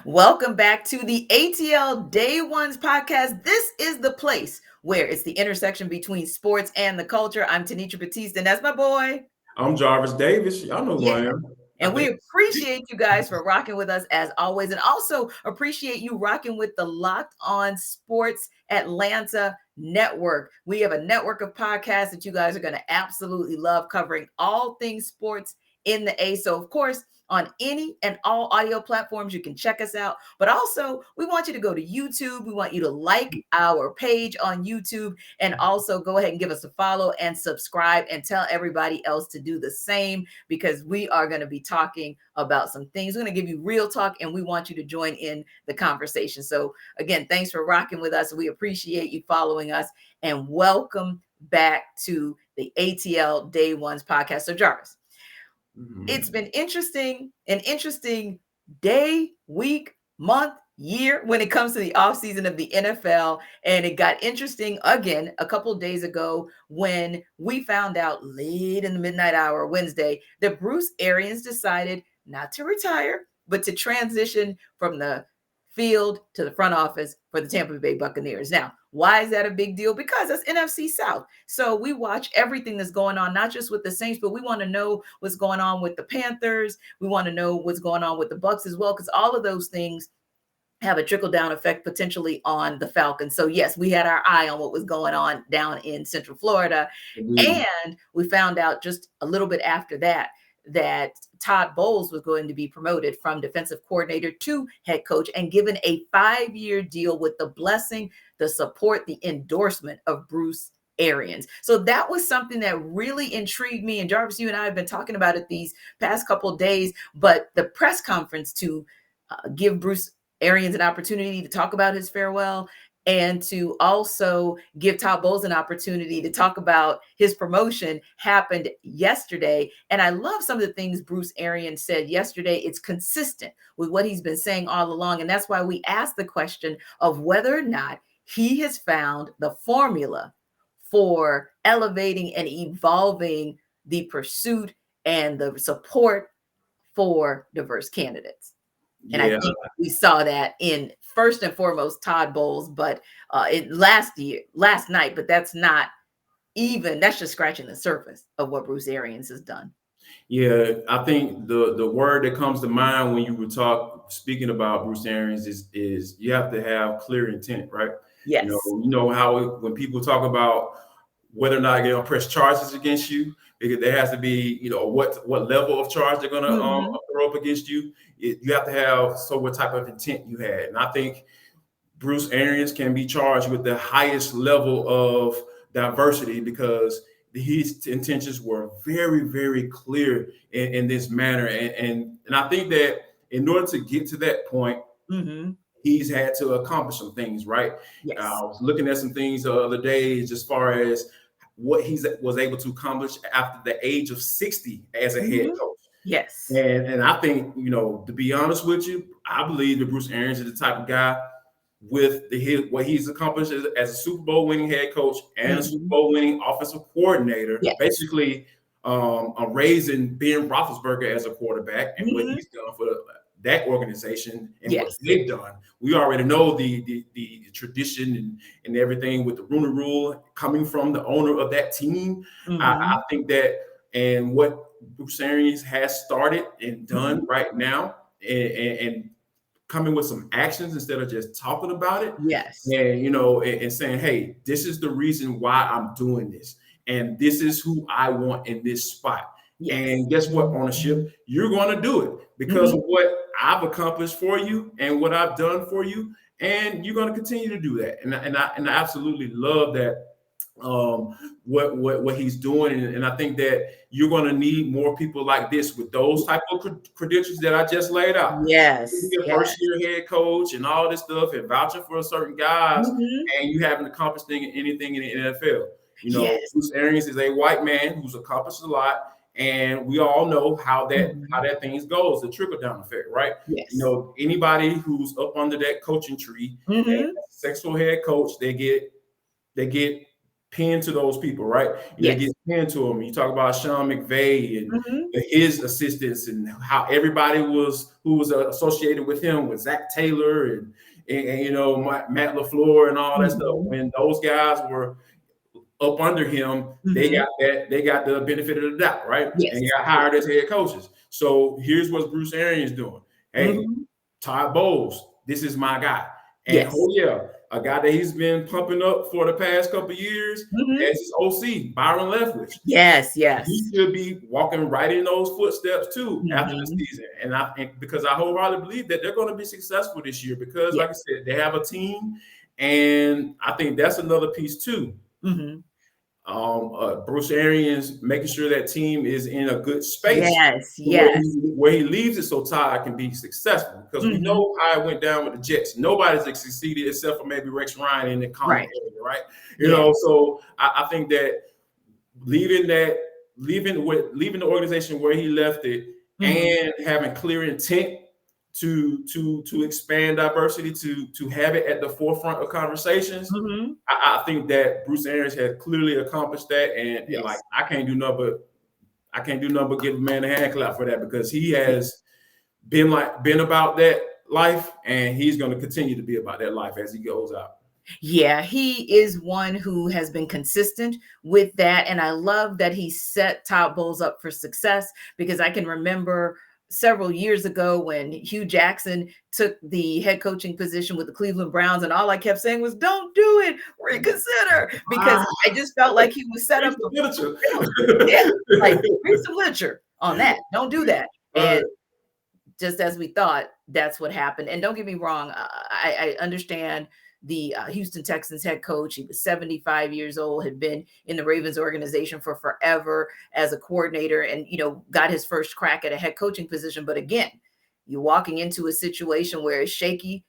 Welcome back to the ATL Day Ones podcast. This is the place where it's the intersection between sports and the culture. I'm Tenitra-Has, and that's my boy. I'm Jarvis Davis. Y'all know who I Yeah. am. I And we think. appreciate you guys for rocking with us as always. And also appreciate you rocking with the Locked On Sports Atlanta network. We have a network of podcasts that you guys are going to absolutely love, covering all things sports in the A. So, of course, on any and all audio platforms, you can check us out. But also, we want you to go to YouTube. We want you to like our page on YouTube and also go ahead and give us a follow and subscribe and tell everybody else to do the same, because we are going to be talking about some things. We're going to give you real talk, and we want you to join in the conversation. So again, thanks for rocking with us. We appreciate you following us, and welcome back to the ATL Day Ones podcast. So Jarvis, it's been an interesting day, week, month, year when it comes to the offseason of the NFL. And it got interesting again a couple of days ago when we found out late in the midnight hour Wednesday that Bruce Arians decided not to retire, but to transition from the field to the front office for the Tampa Bay Buccaneers. Now, why is that a big deal? Because it's NFC South. So we watch everything that's going on, not just with the Saints, but we want to know what's going on with the Panthers. We want to know what's going on with the Bucs as well, because all of those things have a trickle-down effect potentially on the Falcons. So yes, we had our eye on what was going on down in Central Florida. And we found out just a little bit after that Todd Bowles was going to be promoted from defensive coordinator to head coach and given a 5-year deal with the blessing, the support, the endorsement of Bruce Arians. So that was something that really intrigued me. And Jarvis, you and I have been talking about it these past couple of days, but the press conference to give Bruce Arians an opportunity to talk about his farewell and to also give Todd Bowles an opportunity to talk about his promotion happened yesterday. And I love some of the things Bruce Arians said yesterday. It's consistent with what he's been saying all along. And that's why we asked the question of whether or not he has found the formula for elevating and evolving the pursuit and the support for diverse candidates. And I Yeah, think we saw that in first and foremost Todd Bowles, but last night. But that's just scratching the surface of what Bruce Arians has done. yeah. I think the word that comes to mind when you were speaking about Bruce Arians is you have to have clear intent, right? Yes. You know how when people talk about whether or not they're gonna press charges against you, because there has to be, what level of charge they're gonna Mm-hmm. throw up against you. You have to have what type of intent you had, and I think Bruce Arians can be charged with the highest level of diversity because his intentions were very, very clear in this manner. And I think that in order to get to that point, Mm-hmm. he's had to accomplish some things, right? I Yes. was looking at some things the other day as far as what he was able to accomplish after the age of 60 as a head Mm-hmm. coach. Yes. And I think, to be honest with you, I believe that Bruce Arians is the type of guy with what he's accomplished as a Super Bowl winning head coach and a Super Mm-hmm. Bowl winning offensive coordinator, Yes. basically raising Ben Roethlisberger as a quarterback and what Mm-hmm. he's done for that organization and what Yes. they've done. We already know the tradition and everything with the Rooney Rule coming from the owner of that team. Mm-hmm. I think that, and what Bruce Arians has started and done Mm-hmm. right now, and coming with some actions instead of just talking about it, Yes. and and saying, hey, this is the reason why I'm doing this, and this is who I want in this spot. Yes. And guess what, ownership, you're going to do it because Mm-hmm. of what I've accomplished for you and what I've done for you, and you're going to continue to do that. And I absolutely love that, what he's doing, and I think that you're going to need more people like this with those type of credentials that I just laid out. You can Yes. be a Yes. first year head coach and all this stuff and vouching for certain guys, Mm-hmm. and you haven't accomplished anything in the NFL. Yes. Bruce Arians is a white man who's accomplished a lot, and we all know how Mm-hmm. that things goes, the trickle down effect, right? Yes. Anybody who's up under that coaching tree, and Mm-hmm. successful head coach, they get pinned to those people, right? You know, it Yes. gets pinned to them. You talk about Sean McVay and Mhm. his assistants and how everybody who was associated with him with Zach Taylor and you know Matt LaFleur and all that stuff. Mhm. When those guys were up under him, Mhm. they got the benefit of the doubt, right? And he Yes. got hired as head coaches. So here's what Bruce Arians doing. Hey, Mhm. Todd Bowles, this is my guy. And Yes. oh yeah, a guy that he's been pumping up for the past couple of years Mhm. as his OC, Byron Leftwich. Yes, He yes. should be walking right in those footsteps too after the Mhm. season. And because I wholeheartedly believe that they're going to be successful this year because, like I Yes. said, they have a team, and I think that's another piece too. Mhm. Bruce Arians making sure that team is in a good space Yes, where yes. he leaves it so Todd can be successful. Because we Mhm. know how it went down with the Jets. Nobody's succeeded except for maybe Rex Ryan in the common Right. area, right? You Yeah. know, so I think that leaving that leaving the organization where he left it Mhm. and having clear intent to expand diversity to have it at the forefront of conversations. Mhm. I think that Bruce Arians has clearly accomplished that, and like Yes. I can't do nothing but give a man a hand clap for that because he Yeah. has been about that life, and he's going to continue to be about that life as he goes out. Yeah, he is one who has been consistent with that. And I love that he set Todd Bowles up for success because I can remember several years ago when Hugh Jackson took the head coaching position with the Cleveland Browns, and all I kept saying was, "Don't do it, reconsider," because Ah, I just felt like he was set preach up the for literature. failure. Yeah, like read some literature on that. Don't do that. Right. And just as we thought, that's what happened. And don't get me wrong, I understand the Houston Texans head coach. He was 75 years old, had been in the Ravens organization for forever as a coordinator, and got his first crack at a head coaching position. But again, you're walking into a situation where it's shaky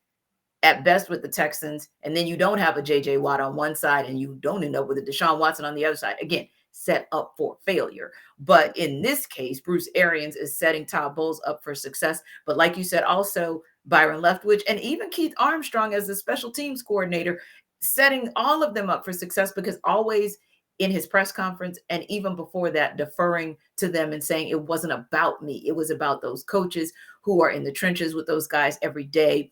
at best with the Texans, and then you don't have a JJ Watt on one side, and you don't end up with a Deshaun Watson on the other side. Again, set up for failure. But in this case, Bruce Arians is setting Todd Bowles up for success. But like you said, also Byron Leftwich and even Keith Armstrong as the special teams coordinator, setting all of them up for success because always in his press conference and even before that, deferring to them and saying it wasn't about me. It was about those coaches who are in the trenches with those guys every day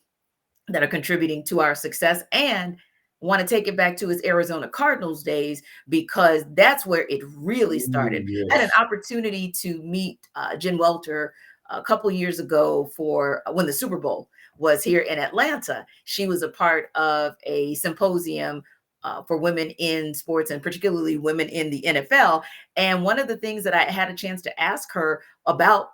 that are contributing to our success, and want to take it back to his Arizona Cardinals days because that's where it really Ooh, started. I had an yes. opportunity to meet Jen Welter a couple years ago for when the Super Bowl was here in Atlanta. She was a part of a symposium for women in sports and particularly women in the NFL. And one of the things that I had a chance to ask her about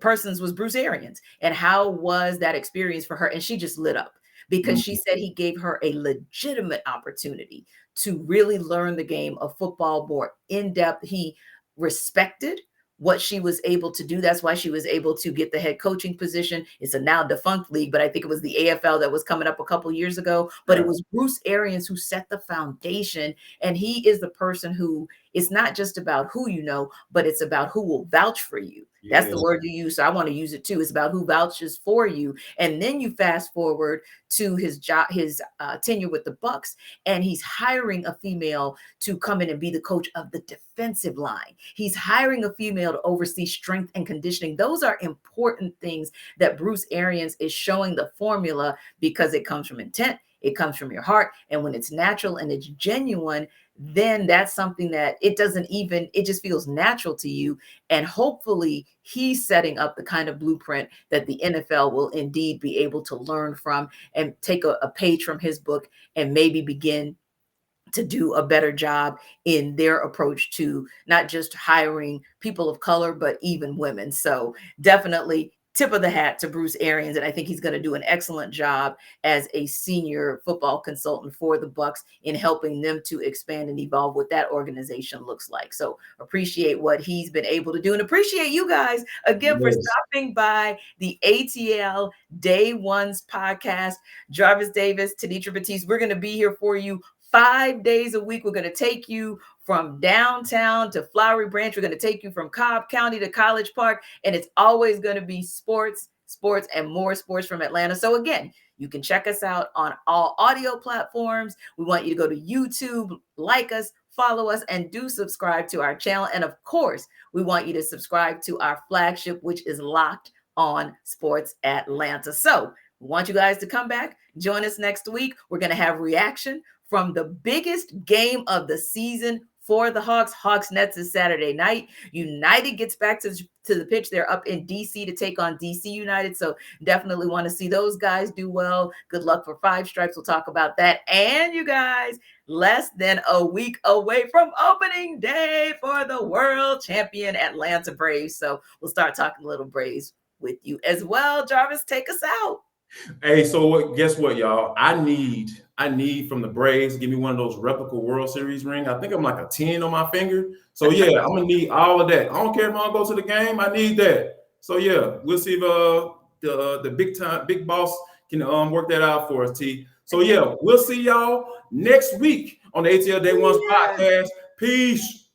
persons was Bruce Arians, and how was that experience for her? And she just lit up because she said he gave her a legitimate opportunity to really learn the game of football more in depth. He respected what she was able to do. That's why she was able to get the head coaching position. It's a now defunct league, but I think it was the AFL that was coming up a couple years ago. But it Right. was Bruce Arians who set the foundation. And he is the person who, it's not just about who you know, but it's about who will vouch for you. That's the Yes. word you use. So I want to use it too. It's about who vouches for you. And then you fast forward to his job, his tenure with the Bucs, and he's hiring a female to come in and be the coach of the defensive line. He's hiring a female to oversee strength and conditioning. Those are important things that Bruce Arians is showing the formula because it comes from intent. It comes from your heart. And when it's natural and it's genuine, then that's something that it just feels natural to you. And hopefully he's setting up the kind of blueprint that the NFL will indeed be able to learn from and take a page from his book and maybe begin to do a better job in their approach to not just hiring people of color, but even women. So definitely tip of the hat to Bruce Arians. And I think he's going to do an excellent job as a senior football consultant for the Bucs in helping them to expand and evolve what that organization looks like. So appreciate what he's been able to do and appreciate you guys again for Yes. stopping by the ATL Day Ones podcast. Jarvis Davis, Tenitra-Has, we're going to be here for you 5 days a week. We're going to take you from downtown to Flowery Branch. We're going to take you from Cobb County to College Park. And it's always going to be sports, and more sports from Atlanta. So again, you can check us out on all audio platforms. We want you to go to YouTube, like us, follow us, and do subscribe to our channel. And of course, we want you to subscribe to our flagship, which is Locked On Sports Atlanta. So we want you guys to come back, join us next week. We're going to have reaction from the biggest game of the season for the Hawks. Hawks Nets is Saturday night. United gets back to the pitch. They're up in DC to take on DC United. So definitely want to see those guys do well. Good luck for Five Stripes. We'll talk about that. And you guys, less than a week away from opening day for the world champion Atlanta Braves. So we'll start talking a little Braves with you as well. Jarvis, take us out. Hey, so guess what, y'all? I need from the Braves, give me one of those replica World Series ring. I think I'm like a 10 on my finger. So yeah, I'm gonna need all of that. I don't care if I go to the game, I need that. So yeah, we'll see if the big boss can work that out for us, T. So yeah, we'll see y'all next week on the ATL Day Ones podcast. Peace.